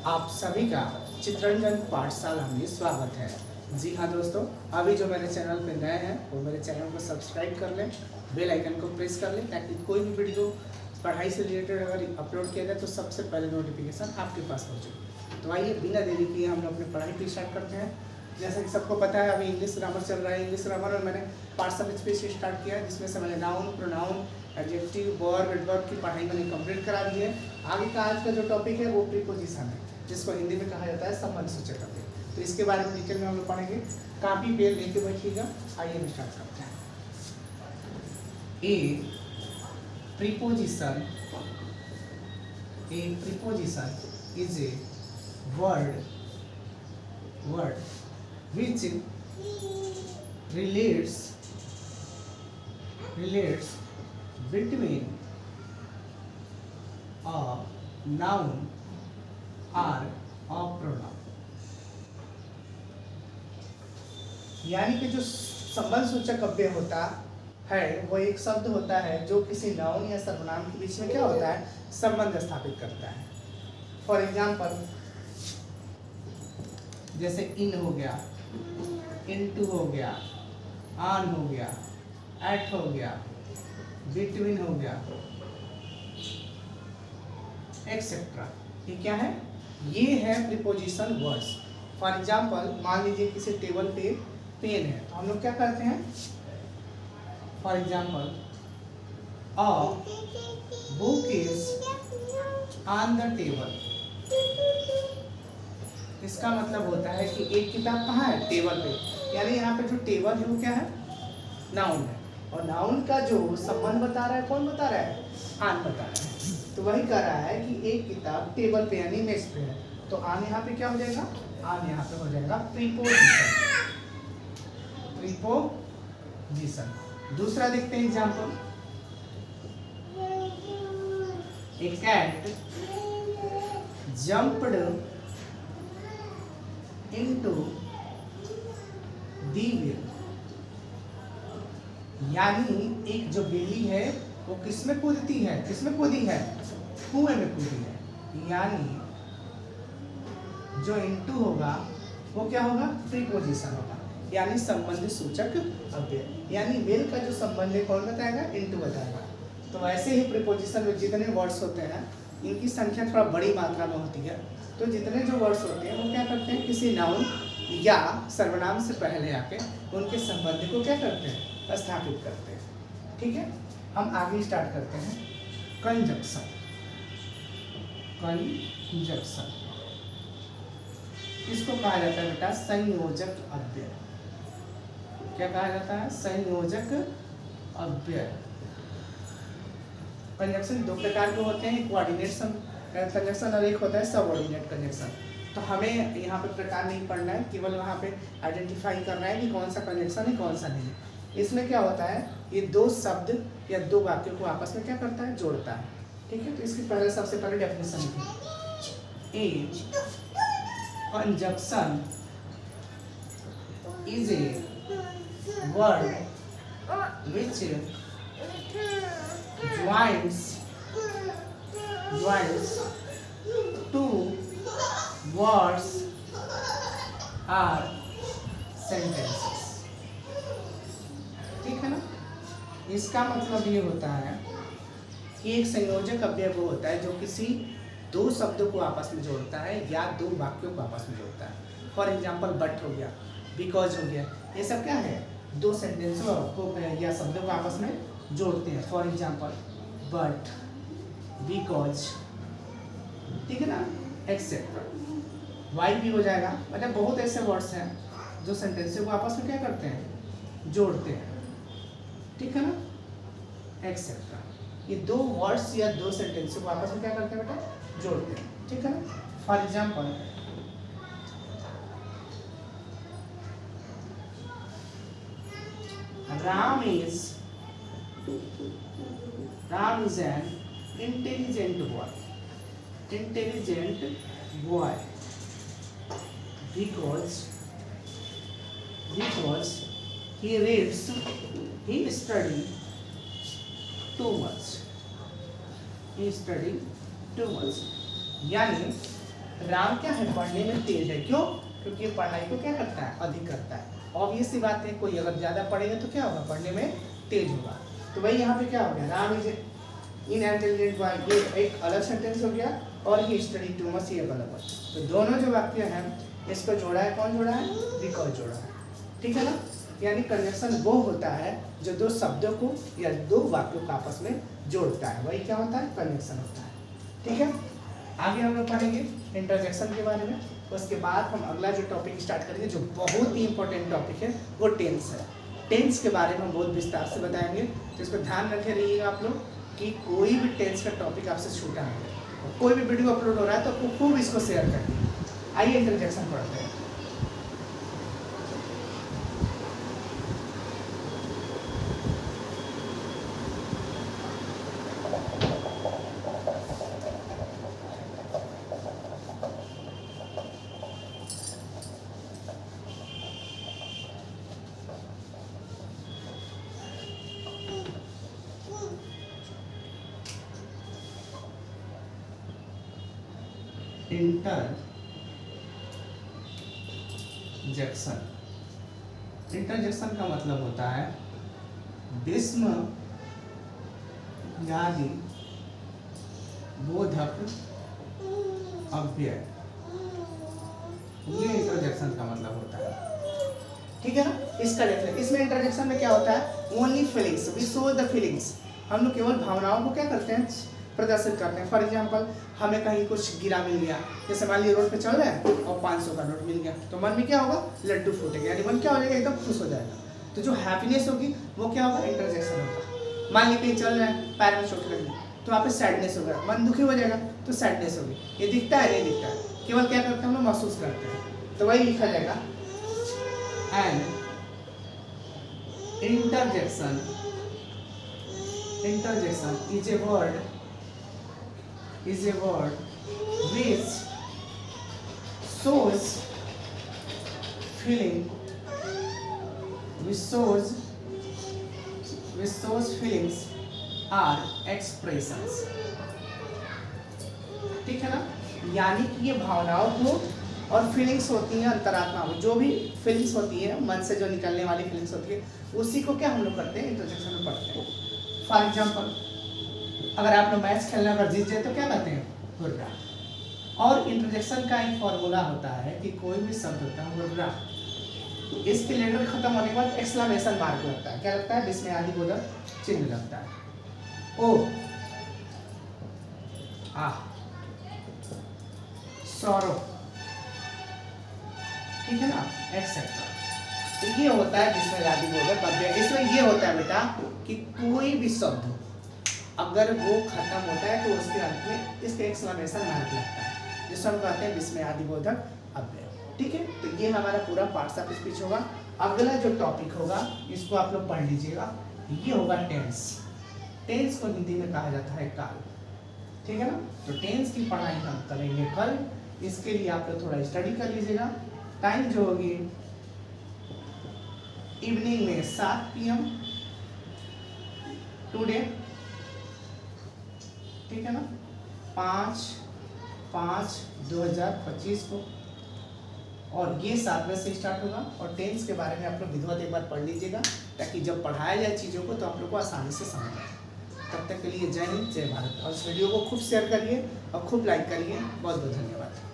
आप सभी का चित्रंजन पाठशाला में स्वागत है। जी हाँ दोस्तों, अभी जो मेरे चैनल पे नए हैं वो मेरे चैनल को सब्सक्राइब कर लें, बेल आइकन को प्रेस कर लें ताकि कोई भी वीडियो पढ़ाई से रिलेटेड अगर अपलोड किया जाए तो सबसे पहले नोटिफिकेशन आपके पास पहुँचे। तो आइए बिना देरी किए हम लोग अपनी पढ़ाई को स्टार्ट करते हैं। जैसे कि सबको पता है अभी इंग्लिश ग्रामर चल रहा है। इंग्लिश ग्रामर में मैंने पार्ट्स ऑफ स्पीच से स्टार्ट किया है, जिसमें से मैंने noun, pronoun, adjective, verb, adverb की पढ़ाई मैंने कंप्लीट करा दी है। आगे का आज का जो टॉपिक है वो प्रीपोजिशन है, जिसको हिंदी में कहा जाता है संबंध सूचक अव्यय। तो इसके बारे में डिटेल में हम लोग पढ़ेंगे। कॉपी पेन लेके बैठिएगा। आइए हम स्टार्ट करते हैं। ए preposition is a word which relates between a noun or a pronoun। यानी कि जो संबंध सूचक अव्यय होता है वो एक शब्द होता है जो किसी नाउन या सर्वनाम के बीच में क्या होता है, संबंध स्थापित करता है। फॉर एग्जाम्पल जैसे इन हो गया, इनटू हो गया, ऑन हो गया, एट हो गया, बिटवीन हो गया, एक्सेट्रा। ये क्या है? ये है प्रीपोजिशन वर्ड्स। फॉर एग्जाम्पल मान लीजिए किसी टेबल पे पेन है तो हम लोग क्या करते हैं, for example a book is on the table. इसका मतलब होता है कि एक किताब कहाँ है, टेबल पे। यानी यहाँ पे जो टेबल है वो क्या है, नाउन है। और नाउन का जो संबंध बता रहा है, कौन बता रहा है, आन बता रहा है। तो वही कह रहा है कि एक किताब टेबल पे यानी मेज पे है। तो आन यहाँ पे क्या हो जाएगा, आन यहाँ पे हो जाएगा प्रीपोजिशन। दूसरा देखते हैं example. A cat jumped into the well। यानी एक जो बिल्ली है वो किसमें कूदती है, किसमें कूदी है, कुएं में कूदी है। यानी जो into होगा वो क्या होगा, प्रीपोजिशन होगा, यानी संबंध सूचक अव्यय। यानी वेल का जो संबंध है कौन बताएगा, into बताएगा। तो ऐसे ही प्रीपोजिशन में जितने वर्ड्स होते हैं इनकी संख्या थोड़ा बड़ी मात्रा में होती है। तो जितने जो वर्ड्स होते हैं वो क्या करते हैं, किसी नाउन या सर्वनाम से पहले आके उनके संबंध को क्या करते हैं, स्थापित करते हैं। ठीक है, हम आगे स्टार्ट करते हैं। कंजक्शन इसको कहा जाता है बेटा संयोजक अव्यय। क्या कहा जाता है, संयोजक अव्यय। कंजक्शन दो प्रकार के होते हैं, कोऑर्डिनेट कंजक्शन और एक होता है सबऑर्डिनेट कंजक्शन। तो हमें यहाँ पे प्रकार नहीं पढ़ना है, केवल वहाँ पे आइडेंटिफाई करना है कि कौन सा कंजक्शन है कौन सा नहीं। इसमें क्या होता है, ये दो शब्द या दो वाक्यों को आपस में क्या करता है, जोड़ता है। ठीक है, तो इसकी पहले सबसे पहले डेफिनेशन लिखिए। A conjunction is a word which joins two words or sentences। ठीक है ना। इसका मतलब ये होता है कि एक संयोजक अव्यय वो होता है जो किसी दो शब्दों को आपस में जोड़ता है या दो वाक्यों को आपस में जोड़ता है। फॉर एग्जाम्पल बट हो गया, बिकॉज हो गया, ये सब क्या है, दो सेंटेंसों को या शब्दों को आपस में जोड़ते हैं। फॉर एग्जाम्पल बट, बिकॉज, ठीक है ना, एक्सेट्रा। वाई भी हो जाएगा। मतलब बहुत ऐसे वर्ड्स हैं जो सेंटेंसों को आपस में क्या करते हैं, जोड़ते हैं। ठीक है ना, एक्सेट्रा। ये दो वर्ड्स या दो सेंटेंसों को आपस में क्या करते हैं बेटा, जोड़ते हैं। ठीक है ना। For example Ram is an intelligent boy because he reads, he study too much। यानी राम क्या है, पढ़ने में तेज है। क्यों? क्योंकि ये पढ़ाई को क्या करता है, अधिक करता है। ऑब्वियस सी बात है, कोई अगर ज़्यादा पढ़ेगा तो क्या होगा, पढ़ने में तेज होगा। तो भाई यहाँ पे क्या हो गया, राम इज इनएंटेलिजेंट बॉय, ये एक अलग सेंटेंस हो गया, और ही स्टडी टू मच, ये अलग है। तो दोनों जो वाक्य हैं इसको जोड़ा है, कौन जोड़ा है, बिकॉज जोड़ा है। ठीक है ना, यानी कंजक्शन वो होता है जो दो शब्दों को या दो वाक्यों को आपस में जोड़ता है, वही क्या होता है, कंजक्शन होता है। ठीक है, आगे हम लोग पढ़ेंगे इंटरजेक्शन के बारे में। उसके बाद हम अगला जो टॉपिक स्टार्ट करेंगे, जो बहुत ही इंपॉर्टेंट टॉपिक है, वो टेंस है। टेंस के बारे में हम बहुत विस्तार से बताएंगे, तो इसको ध्यान रखे रहिएगा आप लोग कि कोई भी टेंस का टॉपिक आपसे छूटा नहीं। कोई भी वीडियो अपलोड हो रहा है तो खूब इसको शेयर करिए। आइए इंटरजेक्शन पढ़ते हैं। इंटरजेक्शन का मतलब होता है विस्म यादि बोधक अव्यय, ये इंटरजेक्शन का मतलब होता है। ठीक है ना, इसका डेफिनेशन, इसमें इंटरजेक्शन में क्या होता है, only feelings, we show the feelings, हम लोग केवल भावनाओं को क्या करते हैं, प्रदर्शित करते हैं। फॉर एग्जाम्पल, हमें कहीं कुछ गिरा मिल गया, जैसे मान लीजिए रोड पे चल रहे हैं और 500 का नोट मिल गया, तो मन में क्या होगा, लड्डू फूटेगा, यानी मन क्या हो जाएगा, एकदम खुश हो जाएगा। तो जो हैप्पीनेस होगी वो क्या होगा, इंटरजेक्शन होगा। मान लीजिए कहीं चल रहे हैं, पैर में चोट लग गई, तो वहाँ पे सैडनेस होगा, मन दुखी हो जाएगा, तो सैडनेस होगी। ये दिखता है, नहीं दिखता है, केवल क्या करते हैं हम लोग, महसूस करते हैं। तो वही लिखा जाएगा, and interjection is a word which shows feelings are expressions। ठीक है ना, यानी कि ये भावनाओं को और फीलिंग्स होती हैं, अंतरात्मा में जो भी फीलिंग्स होती है, मन से जो निकलने वाली फीलिंग्स होती है, उसी को क्या हम लोग करते हैं, इंटरजेक्शन में पढ़ते हैं। फॉर एग्जाम्पल, अगर आप लोग मैच खेलने अगर जीत जाए तो क्या कहते हैं, हुर्रा। और इंटरजेक्शन का एक फॉर्मूला होता है कि कोई भी शब्द होता है हुर्रा, इसके लेटर खत्म होने के बाद एक्सक्लेमेशन मार्क लगता है, क्या लगता है, विस्मयादिबोधक चिन्ह लगता है। ओ, आह, सौरो, ठीक है ना, एक्सेट्रा। तो ये होता है विस्मयादिबोधक अव्यय। इसमें ये होता है बेटा कि कोई भी शब्द अगर वो खत्म होता है तो उसके अंत में इसके एक्सक्लेमेशन मार्क लगता है, जिसको हम कहते हैं विस्मयादिबोधक अव्यय। ठीक है, तो ये हमारा पूरा पार्ट्स ऑफ स्पीच होगा। अगला जो टॉपिक होगा इसको आप लोग पढ़ लीजिएगा, ये होगा टेंस। टेंस को हिंदी में कहा जाता है काल। ठीक है ना, तो टेंस की पढ़ाई हम करेंगे कल। इसके लिए आप लोग थोड़ा स्टडी कर लीजिएगा। टाइम जो होगी इवनिंग में 7 PM टुडे, ठीक है ना, 5/5/2025 को, और ये 7 बजे से स्टार्ट होगा। और टेंस के बारे में आप लोग विधिवत एक बार पढ़ लीजिएगा, ताकि जब पढ़ाया जाए चीज़ों को तो आप लोग को आसानी से समझ आए। तब तक के लिए जय हिंद, जय भारत। और इस वीडियो को खूब शेयर करिए और खूब लाइक करिए। बहुत बहुत धन्यवाद।